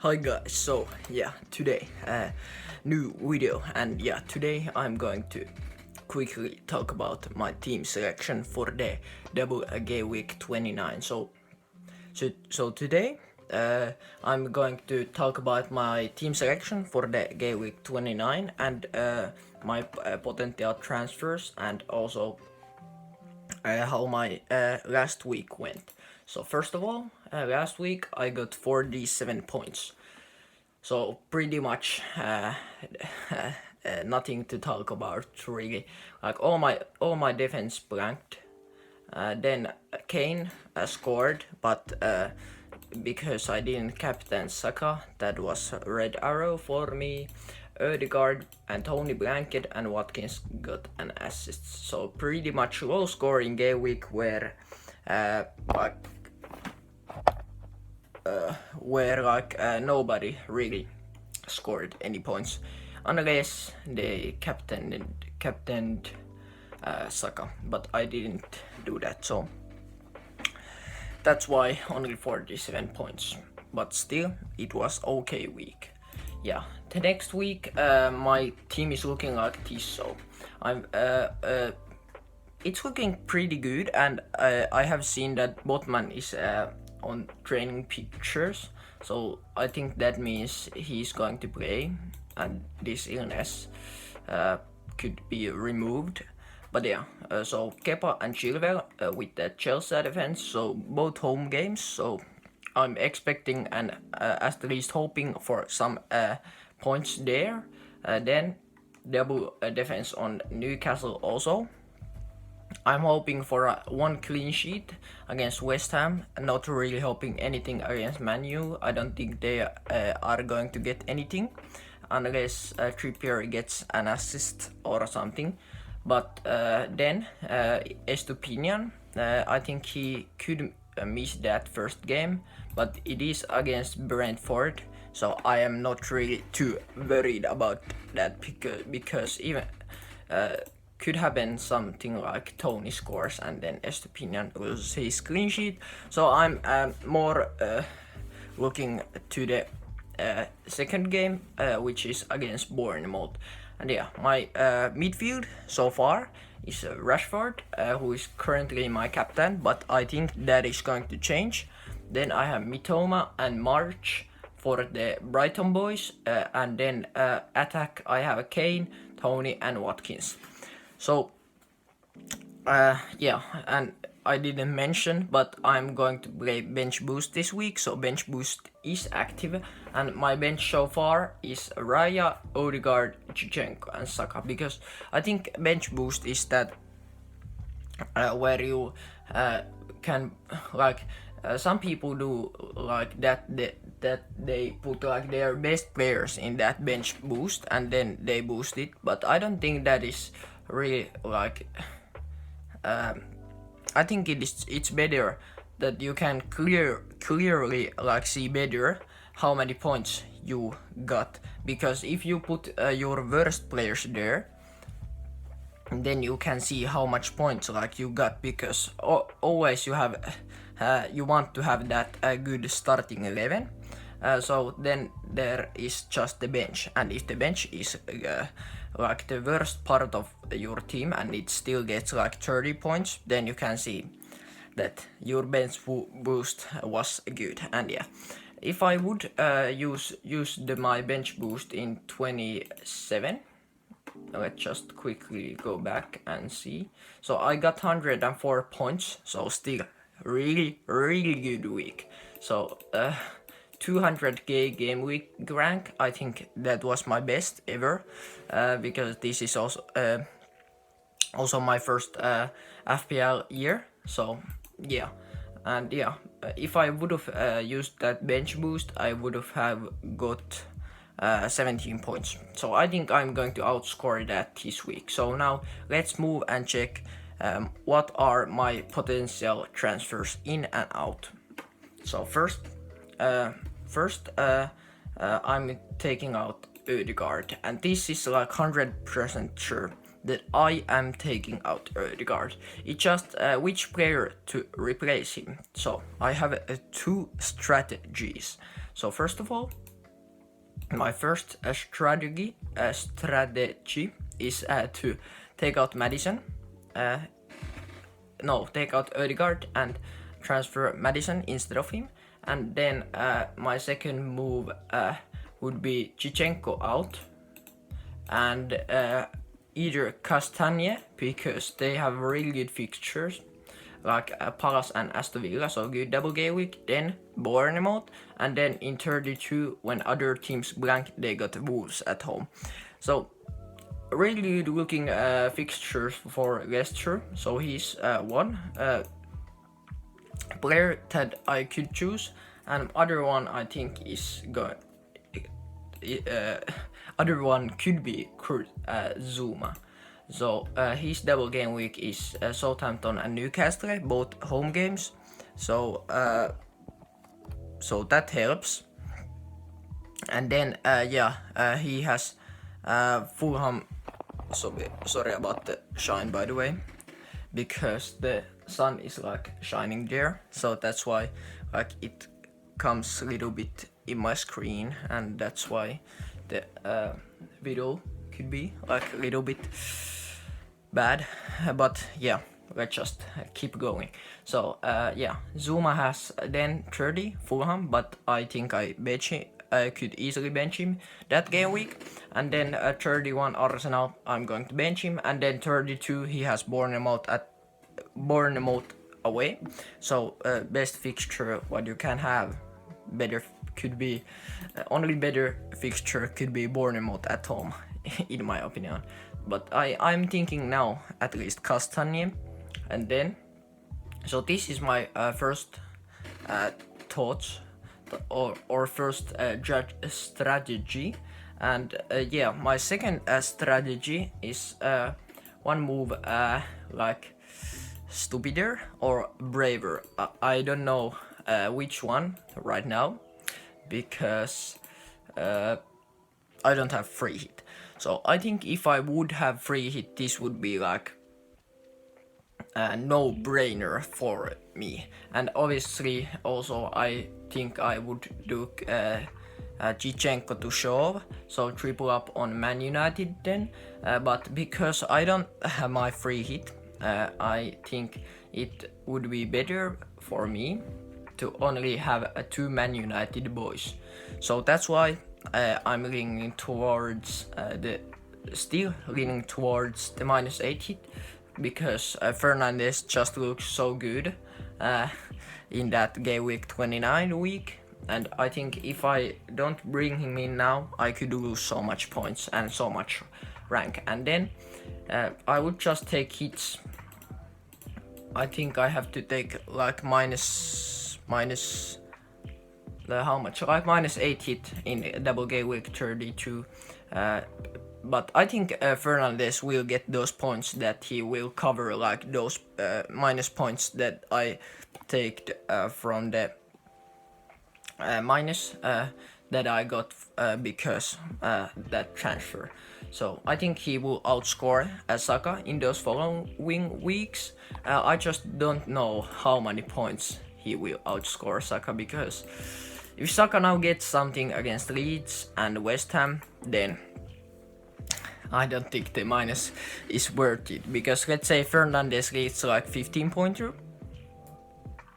Hi guys, so yeah, today new video, and yeah, today I'm going to quickly talk about my team selection for the double game week 29. So today I'm going to talk about my team selection for the game week 29 and my potential transfers, and also how my last week went. So first of all, last week I got 47 points. So pretty much nothing to talk about really. Like all my defense blanked. Then Kane scored, but because I didn't captain Saka, that was a red arrow for me. Odegaard and Tony blanked, and Watkins got an assist. So pretty much low scoring game week where nobody really scored any points unless they captained Saka, but I didn't do that, so that's why only 47 points, but still it was okay week. Yeah, the next week my team is looking like this, so it's looking pretty good, and I have seen that Botman is on training pictures, so I think that means he's going to play and this illness could be removed. But yeah, so Kepa and Chilwell with the Chelsea defense, so both home games, so I'm expecting and at least hoping for some points there. Then double defense on Newcastle also. I'm hoping for one clean sheet against West Ham, not really hoping anything against Man U. I don't think they are going to get anything unless Trippier gets an assist or something. But then Estupinian, I think he could miss that first game, but it is against Brentford, so I am not really too worried about that because even could happen something like Tony scores and then Estupinian loses his clean sheet. So I'm more looking to the second game, which is against Bournemouth. And yeah, my midfield so far is Rashford, who is currently my captain, but I think that is going to change. Then I have Mitoma and March for the Brighton boys, and then attack I have Kane, Tony and Watkins. So yeah, and I didn't mention, but I'm going to play bench boost this week, so bench boost is active, and my bench so far is Raya, Odegaard, Chichenko and Saka, because I think bench boost is that where you can some people do like that they put like their best players in that bench boost and then they boost it, but I don't think that is really like I think it's better that you can clearly like see better how many points you got, because if you put your worst players there, then you can see how much points like you got, because always you have you want to have that good starting 11. So then there is just the bench, and if the bench is like the worst part of your team and it still gets like 30 points, then you can see that your bench boost was good. And yeah, if I would use my bench boost in 27, let's just quickly go back and see. So I got 104 points, so still really good week. So 200k game week rank, I think that was my best ever, because this is also my first FPL year. So yeah, and yeah, if I would have used that bench boost, I would have got 17 points. So I think I'm going to outscore that this week. So now let's move and check what are my potential transfers in and out. So first I'm taking out Odegaard, and this is like 100% sure that I am taking out Odegaard. It's just which player to replace him. So I have two strategies. So first of all, my first strategy is to take out Madison. Take out Odegaard and transfer Madison instead of him. And then my second move would be Chichenko out and either Castagne, because they have really good fixtures like Palace and Aston Villa, so good double game week. Then Bournemouth, and then in 32 when other teams blank, they got Wolves at home. So really good looking fixtures for Leicester. So he's one player that I could choose, and other one I think is going. Other one could be Kurt Zuma. So his double game week is Southampton and Newcastle, both home games. So that helps. And then he has Fulham. Sorry about the shine, by the way, because the sun is like shining there. So that's why like it comes a little bit in my screen, and that's why the video could be like a little bit bad, but yeah, let's just keep going. So Zuma has then 30 Fulham, but I think I could easily bench him that game week. And then 31 Arsenal, I'm going to bench him. And then 32 he has Bournemouth away. So best fixture what you can have. Better could be only better fixture could be Bournemouth at home, in my opinion. But I'm thinking now at least Castagne, and then so this is my first thoughts or first strategy, and my second strategy is one move like stupider or braver. I don't know which one right now, because I don't have free hit. So I think if I would have free hit, this would be like a no-brainer for me. And obviously also I think I would do Chichenko to show, so triple up on Man United then. But because I don't have my free hit, I think it would be better for me to only have two Man United boys. So that's why I'm leaning towards the -8 hit, because Fernandes just looks so good in that game week 29 week, and I think if I don't bring him in now, I could lose so much points and so much rank. And then I would just take hits. I think I have to take like how much? Like -8 hit in double game week 32. But I think Fernandes will get those points that he will cover, like those minus points that I take from the minus that I got because that transfer. So I think he will outscore Saka in those following weeks. I just don't know how many points he will outscore Saka, because if Saka now gets something against Leeds and West Ham, then I don't think the minus is worth it, because let's say Fernandes gets like 15 pointer,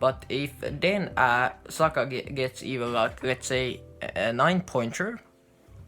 but if then Saka gets even like, let's say, a 9 pointer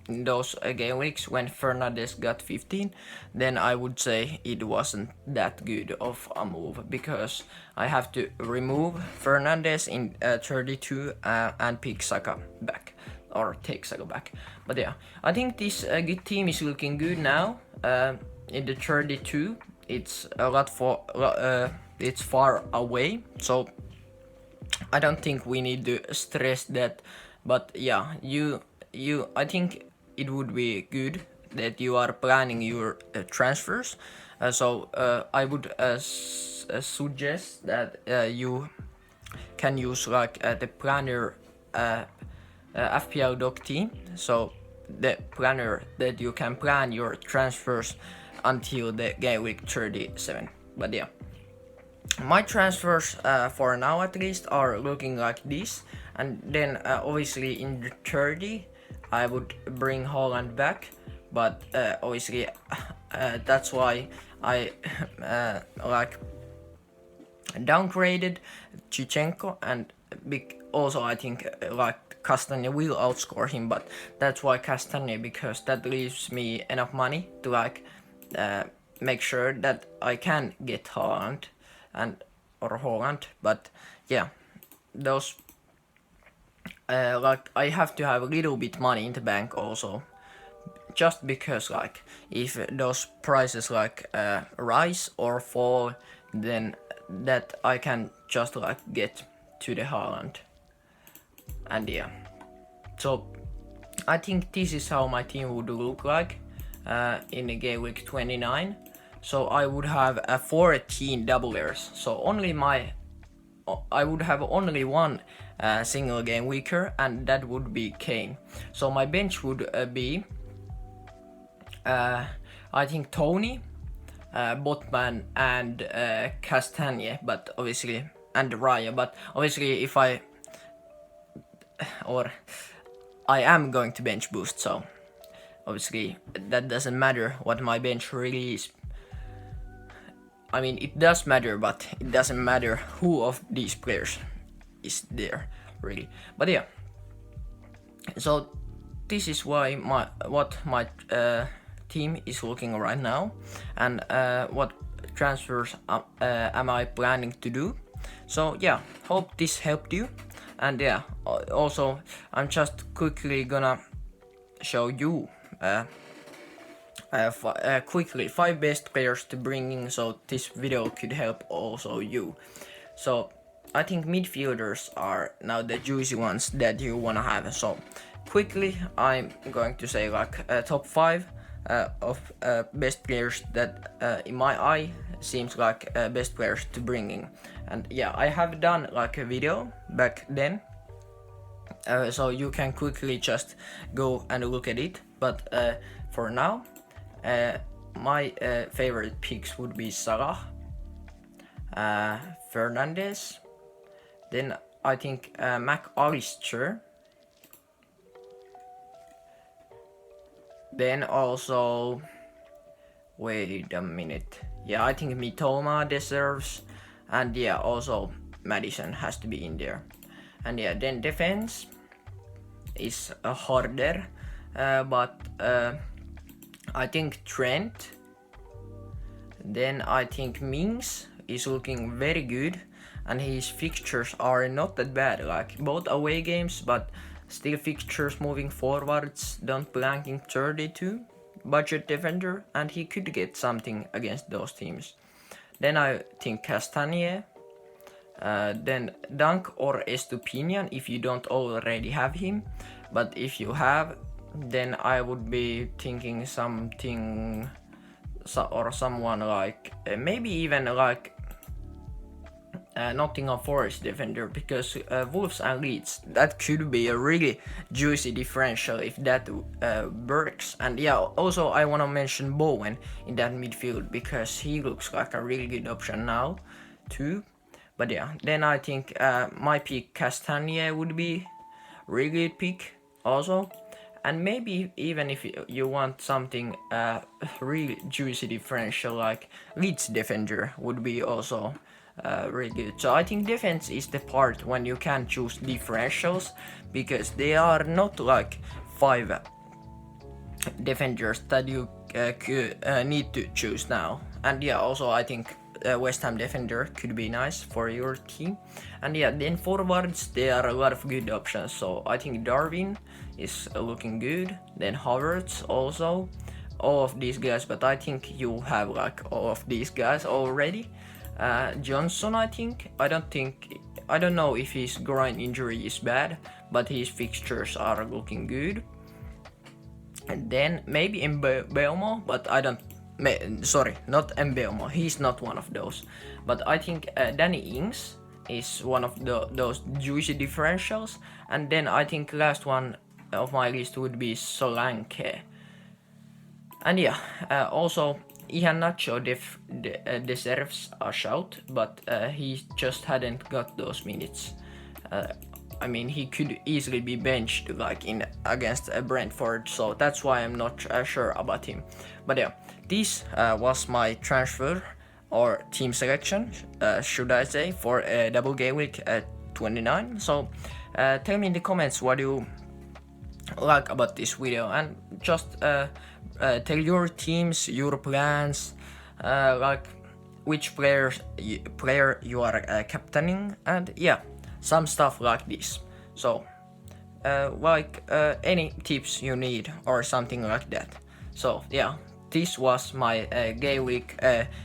in those game weeks when Fernandes got 15, then I would say it wasn't that good of a move, because I have to remove Fernandes in 32 and pick Saka back, or take Saka back. But yeah, I think this team is looking good now. In the 32, it's a lot it's far away, so I don't think we need to stress that. But yeah, I think it would be good that you are planning your transfers. So I would suggest that you can use like the planner FPL doc team. So the planner that you can plan your transfers until the game week 37. But yeah, my transfers for now at least are looking like this. And then obviously in the 30 I would bring Haaland back, but obviously that's why I like downgraded Chichenko, and also I think like Castagne will outscore him, but that's why Castagne, because that leaves me enough money to like make sure that I can get Haaland or Holland. But yeah, those like I have to have a little bit money in the bank also, just because like if those prices like rise or fall, then that I can just like get to the Haaland. And yeah, so I think this is how my team would look like in the game week 29. So I would have 14 doublers. So I would have only one single game weaker, and that would be Kane. So my bench would be I think Tony, Botman, and Castagne, but obviously, and Raya. But obviously, if I am going to bench boost, so obviously that doesn't matter what my bench really is. I mean, it does matter, but it doesn't matter who of these players is there, really. But yeah, so this is why what my team is looking right now, and what transfers am I planning to do. So yeah, hope this helped you. And yeah, also I'm just quickly gonna show you quickly 5 best players to bring in, so this video could help also you. So I think midfielders are now the juicy ones that you wanna have. So quickly I'm going to say like top 5 of best players that in my eye seems like best players to bring in. And yeah, I have done like a video back then, so you can quickly just go and look at it. But for now, my favorite picks would be Salah, Fernandes, then I think McAllister, then also, wait a minute, yeah, I think Mitoma deserves, and yeah, also Madison has to be in there. And yeah, then defense is harder, but I think Trent, then I think Mings is looking very good, and his fixtures are not that bad, like both away games, but still fixtures moving forwards, don't blanking 32, budget defender, and he could get something against those teams. Then I think Castagne, then Dunk or Estupinian if you don't already have him, but if you have, then I would be thinking something or someone like maybe even like Nottingham Forest defender, because Wolves and Leeds, that could be a really juicy differential if that works. And yeah, also I want to mention Bowen in that midfield, because he looks like a really good option now too. But yeah, then I think my pick Castagne would be really good pick also. And maybe even if you want something really juicy differential, like Leeds defender would be also really good. So I think defense is the part when you can choose differentials, because they are not like 5 defenders that you need to choose now. And yeah, also I think West Ham defender could be nice for your team. And yeah, then forwards, there are a lot of good options. So I think Darwin is looking good. Then Havertz also. All of these guys, but I think you have like all of these guys already. Johnson, I think. I don't know if his groin injury is bad, but his fixtures are looking good. And then maybe Mbeumo, but I don't. Sorry, not Mbeumo. He's not one of those. But I think Danny Ings is one of those juicy differentials. And then I think last one of my list would be Solanke. And yeah, also Iheanacho deserves a shout, but he just hadn't got those minutes. I mean, he could easily be benched like in against Brentford, so that's why I'm not sure about him. But yeah, this was my transfer or team selection, should I say, for double game week 29. So tell me in the comments what you like about this video, and just tell your teams, your plans, like which player you are captaining, and yeah, some stuff like this. So any tips you need or something like that. So yeah, this was my game week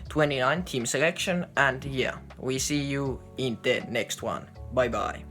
29 team selection, and yeah, we see you in the next one. Bye bye.